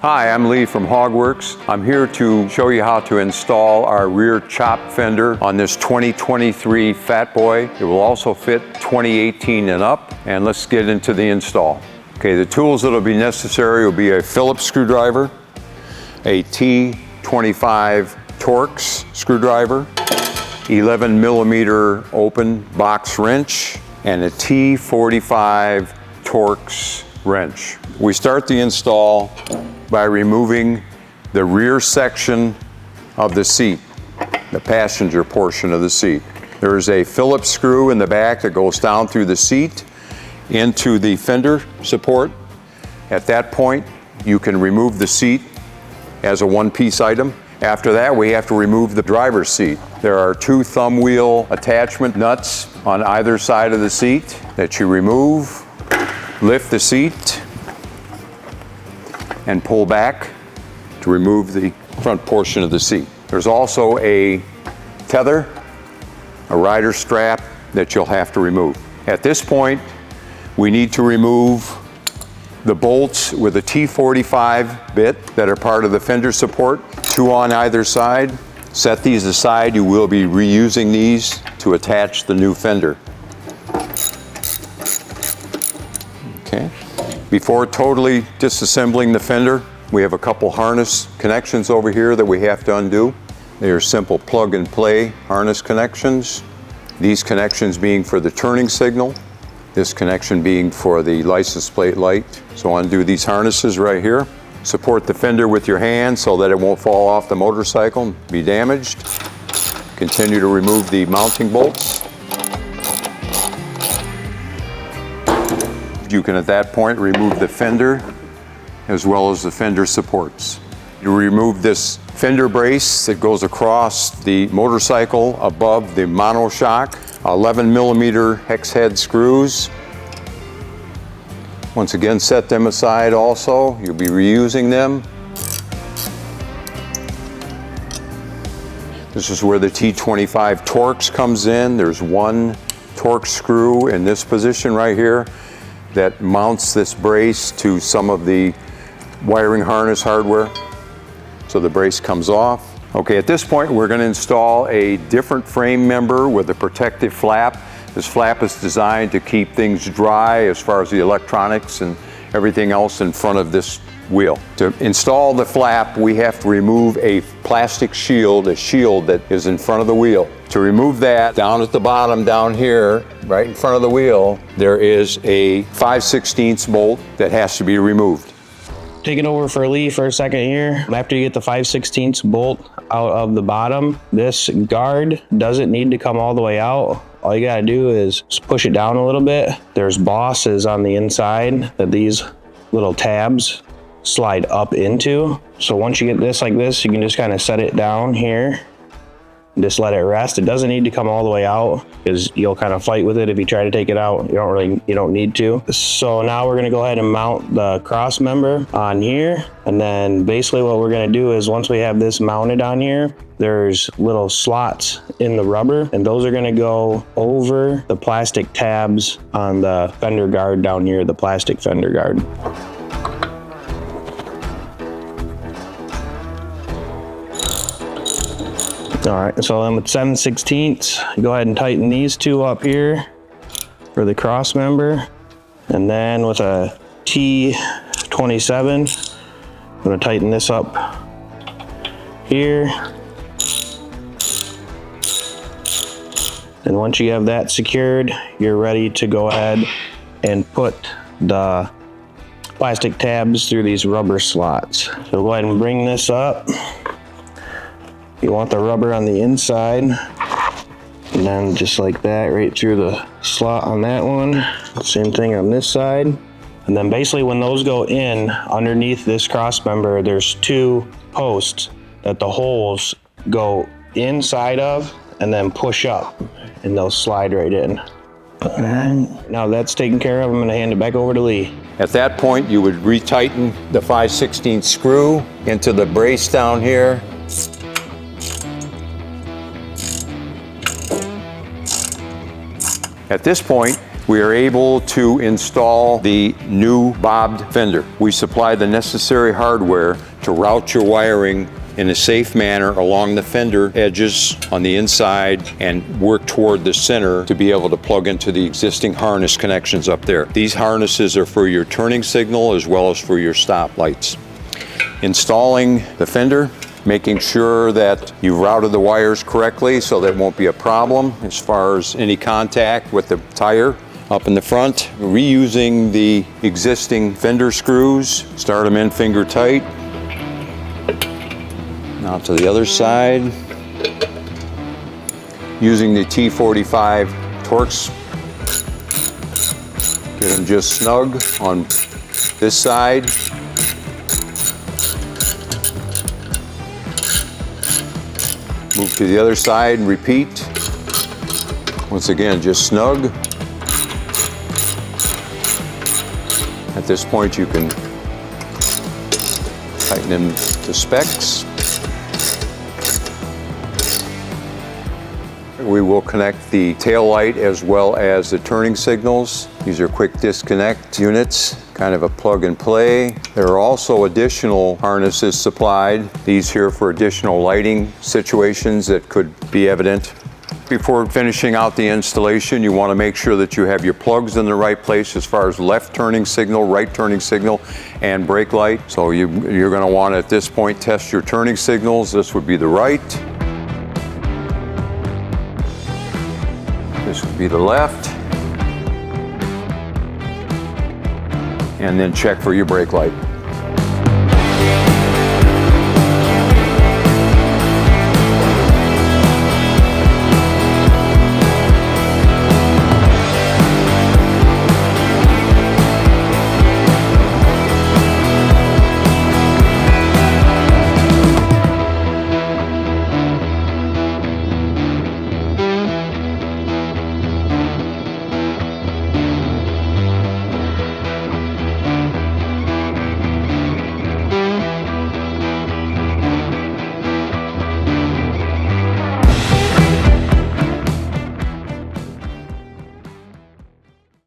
Hi, I'm Lee from HOGWORKZ. I'm here to show you how to install our rear chop fender on this 2023 Fat Boy. It will also fit 2018 and up, and let's get into the install. Okay, the tools that will be necessary will be a Phillips screwdriver, a T25 Torx screwdriver, 11 millimeter open box wrench, and a T45 Torx wrench. We start the install by removing the rear section of the seat, the passenger portion of the seat. There is a Phillips screw in the back that goes down through the seat into the fender support. At that point, you can remove the seat as a one-piece item. After that, we have to remove the driver's seat. There are two thumb wheel attachment nuts on either side of the seat that you remove, lift the seat, and pull back to remove the front portion of the seat. There's also a tether, a rider strap that you'll have to remove. At this point, we need to remove the bolts with a T45 bit that are part of the fender support, two on either side. Set these aside. You will be reusing these to attach the new fender. Okay. Before totally disassembling the fender, we have a couple harness connections over here that we have to undo. They are simple plug and play harness connections. These connections being for the turning signal, this connection being for the license plate light. So undo these harnesses right here. Support the fender with your hand so that it won't fall off the motorcycle and be damaged. Continue to remove the mounting bolts. You can at that point remove the fender as well as the fender supports. You remove this fender brace that goes across the motorcycle above the monoshock, 11 millimeter hex head screws. Once again, set them aside also. You'll be reusing them. This is where the T25 Torx comes in. There's one Torx screw in this position right here that mounts this brace to some of the wiring harness hardware. So the brace comes off. Okay, at this point we're going to install a different frame member with a protective flap. This flap is designed to keep things dry as far as the electronics and everything else in front of this wheel. To install the flap, we have to remove a plastic shield, a shield that is in front of the wheel. To remove that, down at the bottom down here, right in front of the wheel, there is a 5/16 bolt that has to be removed. Taking over for Lee for a second here. After you get the 5/16 bolt out of the bottom, this guard doesn't need to come all the way out. All you gotta do is just push it down a little bit. There's bosses on the inside that these little tabs slide up into. So once you get this like this, you can just kind of set it down here and just let it rest. It doesn't need to come all the way out because you'll kind of fight with it if you try to take it out. You don't need to. So now we're gonna go ahead and mount the cross member on here. And then basically what we're gonna do is once we have this mounted on here, there's little slots in the rubber, and those are gonna go over the plastic tabs on the fender guard down here, the plastic fender guard. All right, so then with 7/16, go ahead and tighten these two up here for the cross member. And then with a T27, I'm gonna tighten this up here. And once you have that secured, you're ready to go ahead and put the plastic tabs through these rubber slots. So go ahead and bring this up. You want the rubber on the inside, and then just like that, right through the slot on that one. Same thing on this side. And then basically when those go in underneath this cross member, there's two posts that the holes go inside of and then push up, and they'll slide right in. Now that's taken care of, I'm gonna hand it back over to Lee. At that point, you would retighten the 5/16 screw into the brace down here. At this point, we are able to install the new bobbed fender. We supply the necessary hardware to route your wiring in a safe manner along the fender edges on the inside and work toward the center to be able to plug into the existing harness connections up there. These harnesses are for your turning signal as well as for your stop lights. Installing the fender, making sure that you've routed the wires correctly so that won't be a problem as far as any contact with the tire up in the front. Reusing the existing fender screws, start them in finger tight. Now to the other side. Using the T45 Torx, get them just snug on this side. Move to the other side and repeat. Once again, just snug. At this point, you can tighten them to specs. We will connect the tail light as well as the turning signals. These are quick disconnect units, kind of a plug and play. There are also additional harnesses supplied. These here for additional lighting situations that could be evident. Before finishing out the installation, you want to make sure that you have your plugs in the right place as far as left turning signal, right turning signal, and brake light. So you're going to want to, at this point, test your turning signals. This would be the right. This would be the left. And then check for your brake light.